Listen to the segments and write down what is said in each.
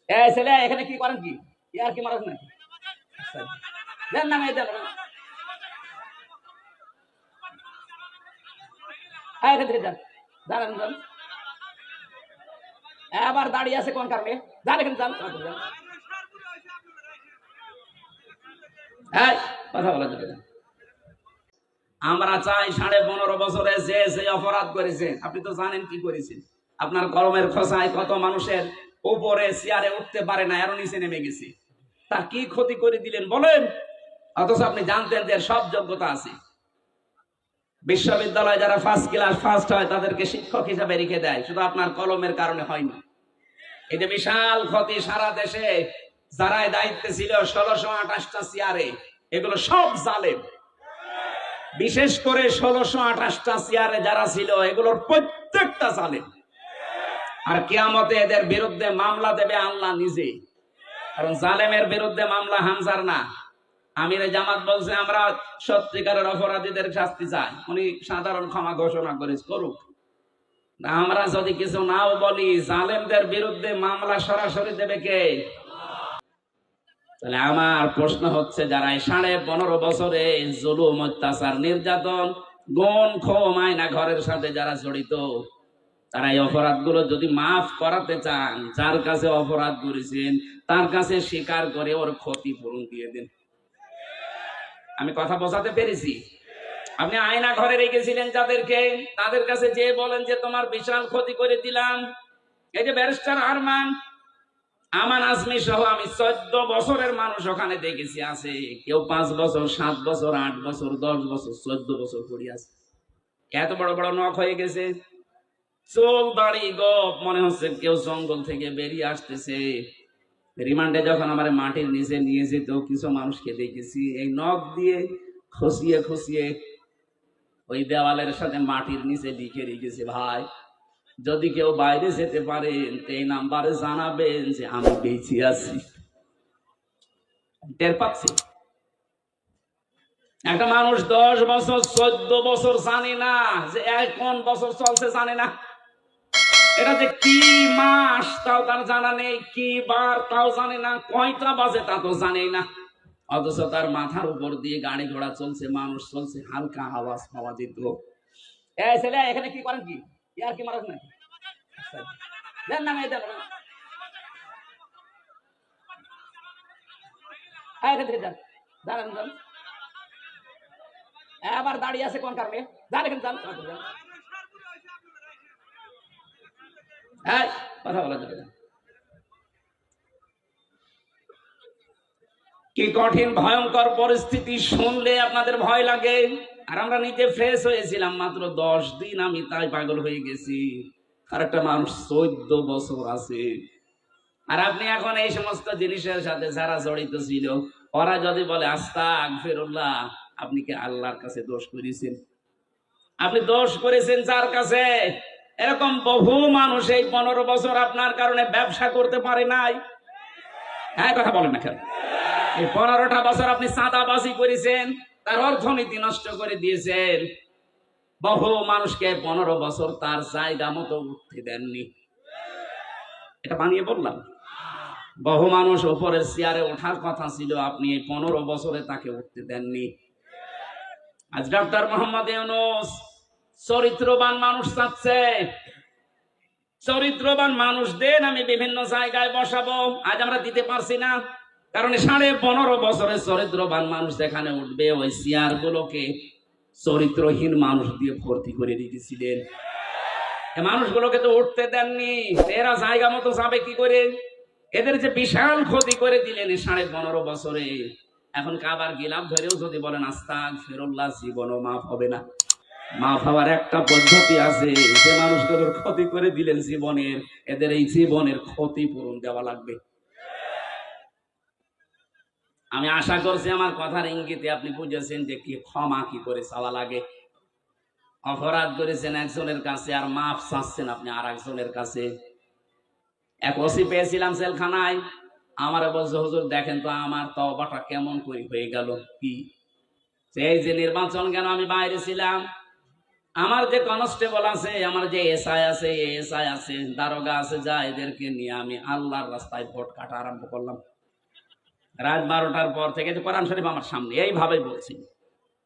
এই ছেলে এখানে কি করেন কি ইয়ার কি মারাস নাকি দেন না মেয়ে দেন এখান থেকে যান দাঁড়ান যান আবার দাঁড়িয়ে আছে কোন কারণে যান এখানে যান কথা বলা যাবে না। আমরা চাই 15.5 বছরে যে অপরাধ করেছেন আপনি তো জানেন কি করেছেন। আপনার কলমের খোসায় কত মানুষের উপরে চেয়ারে উঠতে পারে না, এর নিচে নেমে গেছে। তার কি ক্ষতি করে দিলেন বলেন? অথচ আপনি জানতেন যে সব যোগ্যতা আছে। বিশ্ববিদ্যালয়ে যারা ফার্স্ট ক্লাস ফার্স্ট হয় তাদেরকে শিক্ষক হিসাবে রেখে দেয়, শুধু আপনার কলমের কারণে হয়নি। এই যে বিশাল ক্ষতি সারা দেশে যারা দায়িত্বে ছিল 1628টা চেয়ারে, এগুলো সব জালেম। বিশেষ করে 1628টা চেয়ারে যারা ছিল এগুলোর প্রত্যেকটা জালেম। আর কিয়ামতে এদের বিরুদ্ধে মামলা দেবে আল্লাহ নিজে, কারণ জালেমের বিরুদ্ধে মামলা হামজার না। আমিরে জামাত বলছে আমরা সত্যিকারের অপরাধীদের শাস্তি চাই, উনি সাধারণ ক্ষমা ঘোষণা করে করুক। আমরা যদি কিছু নাও বলি, জালেমদের বিরুদ্ধে মামলা সরাসরি দেবে কে? তাহলে আমার প্রশ্ন হচ্ছে, যারা 15.5 বছরে জুলুম অত্যাচার নির্যাতন গুণ ক্ষম আয়না ঘরের সাথে যারা জড়িত, তারা এই অপরাধগুলো যদি মাফ করাতে চান, যার কাছে অপরাধ করেছেন তার কাছে স্বীকার করে ওর ক্ষতিপূরণ দিয়ে দেন। আমি কথা বোঝাতে পেরেছি? আপনি আয়না ঘরে রেখেছিলেন যাদেরকে, তাদের কাছে যে বলেন যে তোমার বিশাল ক্ষতি করে দিলাম। এই যে ব্যারিস্টার আরমান, আমান আজমি সহ আমি 14 বছরের মানুষ ওখানে দেখেছি আছে। কেউ 5 বছর 7 বছর 8 বছর 10 বছর 14 বছর পড়ে আছে। এত বড় বড় নখ হয়ে গেছে, চুল দাড়ি গোপ, মনে হচ্ছে কেউ জঙ্গল থেকে বেরিয়ে আসতেছে। রিমান্ডে যখন আমার মাটির নিচে নিয়ে যেত, কিছু মানুষকে দেখেছি এই নখ দিয়ে খসিয়ে খসিয়ে ওই দেওয়ালের সাথে মাটির নিচে লিখে রেখেছে, ভাই যদি কেউ বাইরে যেতে পারেন এই নাম্বারে জানাবেন যে আমি বেঁচে আছি। টের পাচ্ছি একটা মানুষ 10 বছর 14 বছর জানে না যে কোন বছর চলছে, জানে না এটা যে কি মাস তাও তার জানা নেই, কি বার তাও জানে না, কয়টা বাজে তা তো জানেই না। অথচ তার মাথার উপর দিয়ে গাড়ি ঘোড়া চলছে, মানুষ চলছে, হালকা আওয়াজ পাওয়া যেত। এই ছেলে এখানে কি করেন কি ইয়ার কি মারাস নাকি দেন না মেয়ে দেন এখান থেকে যান দাঁড়ান যান আবার দাঁড়িয়ে আছে কোন কারণে যান এখানে যান কথা বলা যাবে না। কি কঠিন ভয়ঙ্কর পরিস্থিতি শুনলে আপনাদের ভয় লাগে। আর আমরা নিজে ফ্রেশ হয়েছিলাম মাত্র 10 দিন, আমি তাই পাগল হয়ে গেছি। আর একটা মানুষ 14 বছর আছে। আর আপনি এখন এই সমস্ত জিনিসের সাথে যারা জড়িত ছিল, ওরা যদি বলে আস্তাগফিরুল্লাহ, আপনি কি আল্লাহর কাছে দোষ করেছেন? আপনি দোষ করেছেন যার কাছে? এরকম বহু মানুষ এই 15 বছর আপনার কারণে ব্যবসা করতে পারে নাই। হ্যাঁ কথা বলেন না কেন? এই 15টা বছর আপনি চাঁদাবাজি করেছেন, তার অর্থনীতি নষ্ট করে দিয়েছেন। বহু মানুষকে 15 বছর তার জায়গা মতো উঠতে দেননি। এটা বানিয়ে বললাম? বহু মানুষ উপরের চেয়ারে ওঠার কথা ছিল, আপনি এই 15 বছরে তাকে উঠতে দেননি। আজ ডক্টর মোহাম্মদ ইউনূস চরিত্রবান মানুষ চাচ্ছে। চরিত্রবান মানুষ দেন, আমি বিভিন্ন জায়গায় বসাবো। আজ আমরা দিতে পারছি না, কারণ 15.5 বছরে চরিত্রবান মানুষ যেখানে উঠবে, ওই চেয়ার গুলোকে চরিত্রহীন মানুষ দিয়ে ভর্তি করে দিয়েছিলেন। মানুষগুলোকে তো উঠতে দেননি, এরা জায়গা মতো যাবে কি করে? এদের যে বিশাল ক্ষতি করে দিলেন 15.5 বছরে, এখন কাবার গিলাফ ধরেও যদি বলেন আস্তাগফিরুল্লাহ, জীবনও মাফ হবে না। মাফ হওয়ার একটা পদ্ধতি আছে, যে মানুষগুলোর ক্ষতি করে দিলেন জীবনের, এদের এই জীবনের ক্ষতিপূরণ দেওয়া লাগবে। আমি আশা করছি আমার কথার ইঙ্গিতে আপনি বুঝেছেন যে কি ক্ষমা কি করে চাওয়া লাগে। অপরাধ করেছেন একজনের কাছে আর মাফ চাচ্ছেন আপনি আর একজনের কাছে। এক ওসি পেয়েছিলাম জেলখানায়, আমার বলছে হুজুর দেখেন তো আমার তওবাটা কেমন করে হয়ে গেল। কি এই যে নির্বাচন কেন আমি বাইরে ছিলাম, আমার যে কনস্টেবল আছে, আমার যে এসআই আছে, এসআই আছে, দারোগা আছে, যা এদেরকে নিয়ে আমি আল্লাহর রাস্তায় ভোট কাটা আরম্ভ করলাম। রাত 12টার পর থেকে কোরআন শরীফ আমার সামনে এইভাবে বলছি,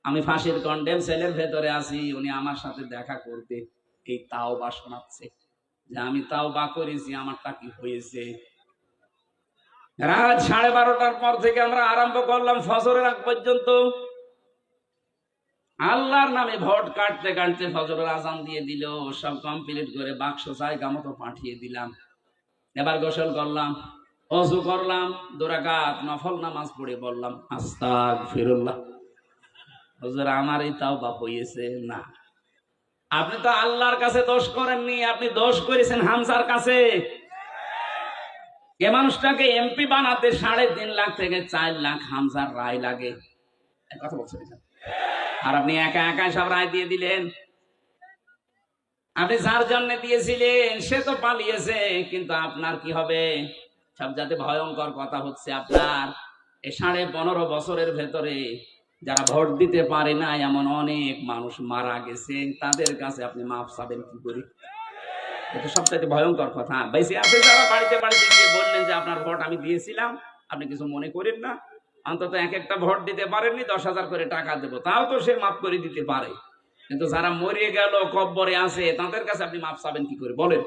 আমি ফাঁসির কন্ডেম সেলের ভেতরে আছি, উনি আমার সাথে দেখা করতে এই তাওবা শোনাচ্ছে যে আমি তাওবা করেছি, আমারটা কি হয়েছে। রাত 12:30টার পর থেকে আমরা আরম্ভ করলাম ফজরের আগ পর্যন্ত আল্লাহর নামে ভোট কাটতে কাটতে ফজরের আজান দিয়ে দিল, সব কমপ্লিট করে বাক্স জায়গা মতো পাঠিয়ে দিলাম। এবার গোসল করলাম, ওযু করলাম, 2 রাকাত নফল নামাজ পড়ে বললাম আস্তাগফিরুল্লাহ। হুজুর আমার এই তাওবা হয়েছে না। আপনি তো আল্লাহর কাছে দোষ করেননি, আপনি দোষ করেছেন হামজার কাছে। এ মানুষটাকে এমপি বানাতে 3.5 লাখ থেকে 4 লাখ হামজার রায় লাগে, কথা বলছেন। আর আপনি একা একা সব রায় দিয়ে দিলেন। আপনি যার জন্য দিয়েছিলেন সে তো পালিয়েছে, কিন্তু আপনার কি হবে? সবচেয়ে ভয়ঙ্কর কথা হচ্ছে আপনার এই 15.5 বছরের ভেতরে যারা ভোট দিতে পারে না এমন অনেক মানুষ মারা গেছে, তাদের কাছে আপনি মাফ চাবেন কি করে? এটা সবচেয়ে ভয়ঙ্কর কথা। বেশি আছে যারা বাড়িতে বাড়িতে গিয়ে বললেন যে আপনার ভোট আমি দিয়েছিলাম, আপনি কিছু মনে করেন না, অন্তত এক একটা ভোট দিতে পারেননি, 10,000 করে টাকা দেবো, তাও তো সে মাফ করে দিতে পারে। কিন্তু যারা মরে গেল, কব্বরে আছে, তাদের কাছে আপনি মাফ চাবেন কি করে বলেন?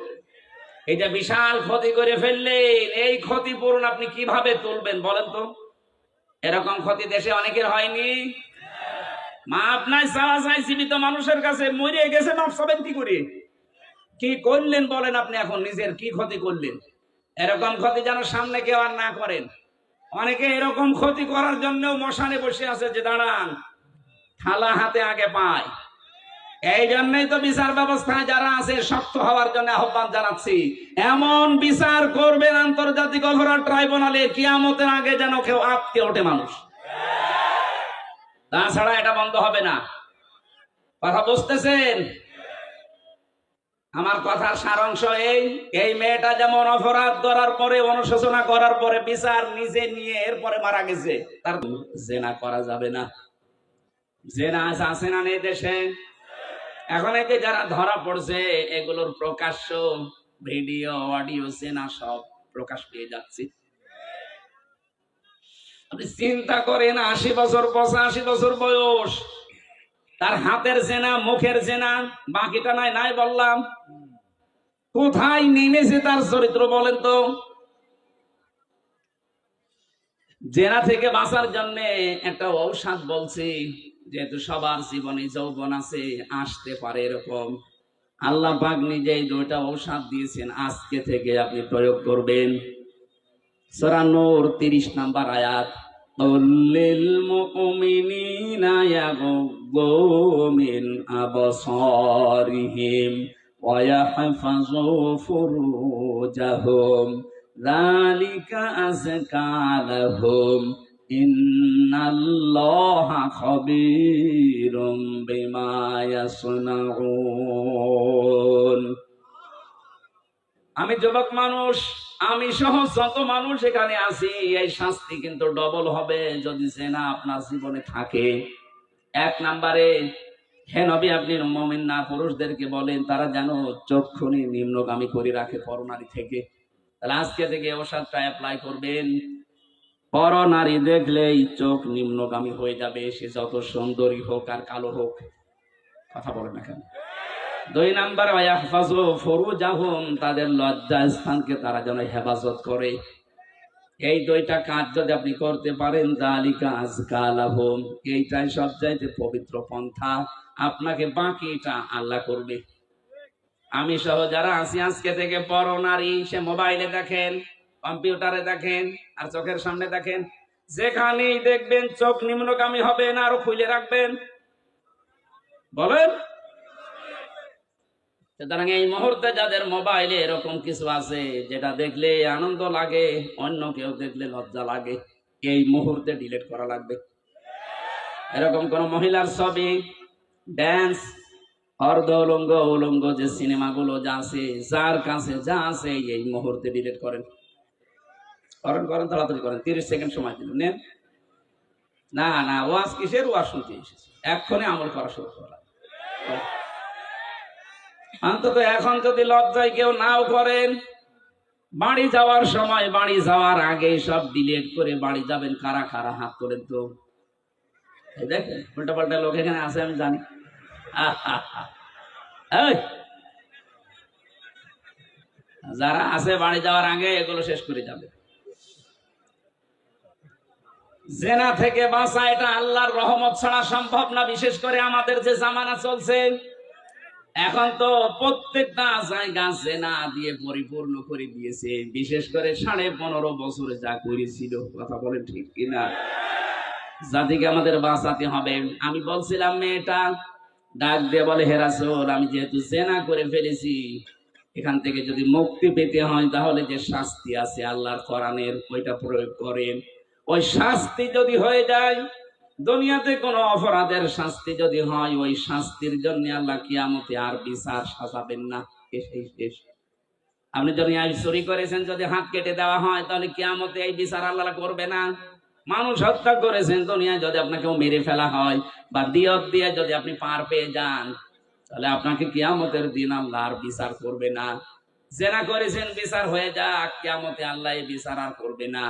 এই যে বিশাল ক্ষতি করে ফেললেন, এই ক্ষতিপূরণ আপনি কিভাবে তুলবেন বলেন তো? এরকম ক্ষতি দেশে অনেকের হয়নি। মাফ নাই চাওয়া চাই জীবিত মানুষের কাছে, মরে গেছে মাফ চাবেন কি করে? কি করলেন বলেন আপনি? এখন নিজের কি ক্ষতি করলেন? এরকম ক্ষতি যেন সামনে কেউ আর না করেন। অনেকে এরকম ক্ষতি করার জন্য মশানে বসে আছে যে দাঁড়ান, থালা হাতে আগে পায়। এই জন্যই তো বিচার ব্যবস্থায় যারা আছে শক্ত হওয়ার জন্য আহ্বান জানাচ্ছি। এমন বিচার করবেন আন্তর্জাতিক অপরাধ ট্রাইব্যুনালে, কিয়ামতের আগে যেন কেউ আটকে ওঠে মানুষ, তাছাড়া এটা বন্ধ হবে না। কথা বুঝতেছেন? আমার কথার সারাংশ এই মেয়েটা যেমন অপরাধ করার পরে, অনুশোচনা করার পরে বিচার নিজে নিয়ে এরপরে মারা গেছে, তার জেনা করা যাবে না। জেনা আছে না নেই দেশে? এখন এই যে যারা ধরা পড়ছে, এগুলোর প্রকাশ্য ভিডিও, অডিও, জেনা সব প্রকাশ পেয়ে যাচ্ছে। আপনি চিন্তা করেন, 80 বছর 85 বছর বয়স, তার হাতের জেনা, মুখের জেনা, বাকিটা নাই নাই বললাম। কোথায় নেমেছে তার চরিত্র বলেন তো? জেনা থেকে বাঁচার জন্য একটা ঔষধ বলছি, যেহেতু সবার জীবনে যৌবন আছে, আসতে পারে এরকম, আল্লাহ পাক নিজেই 2টা ঔষধ দিয়েছেন, আজকে থেকে আপনি প্রয়োগ করবেন। সূরা নূর 30 নম্বর আয়াত, লিল মুমিনিনা ইয়াগুদ্দু মিন আবসারিহিম ওয়া ইয়াহফাযু ফুরুজাহুম যালিকা আযকা লাহুম ইন্নাল্লাহা খাবীরুম বিমা ইয়াসনাউন। আমি যুবক মানুষ, আমি সহ যত মানুষ এখানে আছি, এই শাস্তি কিন্তু ডবল হবে যদি জেনা আপনার জীবনে থাকে। 1 নম্বরে, হে নবী আপনি মুমিন না পুরুষদেরকে বলেন তারা যেন চক্ষুনি নিম্নগামী করে রাখে পরনারী থেকে। তাহলে আজকে থেকে ওষুধটা অ্যাপ্লাই করবেন। পরনারী দেখলেই চোখ নিম্নগামী হয়ে যাবে, সে যত সুন্দরী হোক আর কালো হোক। কথা বলেন না কেন? 2 নাম্বার, ওয়াহফাজু ফুরুজাহুম, তাদের লজ্জা স্থানকে তারা যেন হেফাজত করে। এই 2টা কাজ যদি আপনি করতে পারেন, যালিকা আযকা লাহুম, এইটাই সবচাইতে পবিত্র পন্থা। আপনাকে বাকিটা আল্লাহ করবে। আমি সহ যারা আছি আজকে থেকে পরনারী, সে মোবাইলে দেখেন, কম্পিউটারে দেখেন, আর চোখের সামনে দেখেন, যেখানেই দেখবেন চোখ নিম্নগামী হবে না, আরো খুলে রাখবেন। বলেন। সুতরাং এই মুহূর্তে যাদের মোবাইলে এরকম কিছু আছে যেটা দেখলে আনন্দ লাগে, অন্য কেউ দেখলে লজ্জা লাগে, এই মুহূর্তে ডিলিট করা লাগবে। এরকম কোন মহিলার ছবি, ড্যান্স, অর্ধ উলঙ্গ, উলঙ্গ যে সিনেমাগুলো যা আছে, যার কাছে যা আছে, এই মুহূর্তে ডিলিট করেন। করেন করেন, তাড়াতাড়ি করেন, 30 সেকেন্ড সময় দিন। নেন। না না, ওয়াজ কিসের? ওয়াজ শুনতে এসেছি, এক্ষুনি আমল করা শুরু করা। অন্তত এখন যদি লজ্জায় কেউ নাও করেন, বাড়ি যাওয়ার সময়, বাড়ি যাওয়ার আগে সব ডিলিট করে বাড়ি যাবেন, কারা কারা হাত তোলেন তো? এই দেখেন উল্টা পাল্টা লোক এখানে আছে, আমি জানি। এই, যারা আছে বাড়ি যাওয়ার আগে এগুলো শেষ করে যাবে। জেনা থেকে বাঁচা এটা আল্লাহর রহমত ছাড়া সম্ভব না, বিশেষ করে আমাদের যে জামানা চলছে এখন, তো প্রত্যেকটা জায়গা জেনা দিয়ে পরিপূর্ণ করে দিয়েছে, বিশেষ করে 15.5 বছরে যা করেছিল। কথা বলেন ঠিক কিনা? জাতিকে আমাদের বাঁচাতে হবে। আমি বলছিলাম, মেয়েটা ডাক দিয়ে বলে, হে রাসূল, আমি যেহেতু জেনা করে ফেলেছি, এখান থেকে যদি মুক্তি পেতে হয় তাহলে যে শাস্তি আছে আল্লাহর কোরআনের, ওইটা প্রয়োগ করেন। ওই শাস্তি যদি হয়ে যায়, দুনিয়াতে কোনো অপরাধের শাস্তি যদি হয়, ওই শাস্তির জন্য আল্লাহ কিয়ামতে আর বিচার সাজাবেন না। শেষ। আপনি দুনিয়ায় চুরি করেছেন, যদি হাত কেটে দেওয়া হয় তাহলে কিয়ামতে এই বিচার আল্লাহ করবে না। মানুষ হত্যা করেছেন, দুনিয়ায় যদি আপনাকে মেরে ফেলা হয় বা দিয়ত দিয়ে যদি আপনি পার পেয়ে যান, তাহলে আপনাকে কিয়ামতের দিন আল্লাহ আর বিচার করবে না। জেনা করেছেন, বিচার হয়ে যাক, কিয়ামতে আল্লাহ এই বিচার আর করবে না।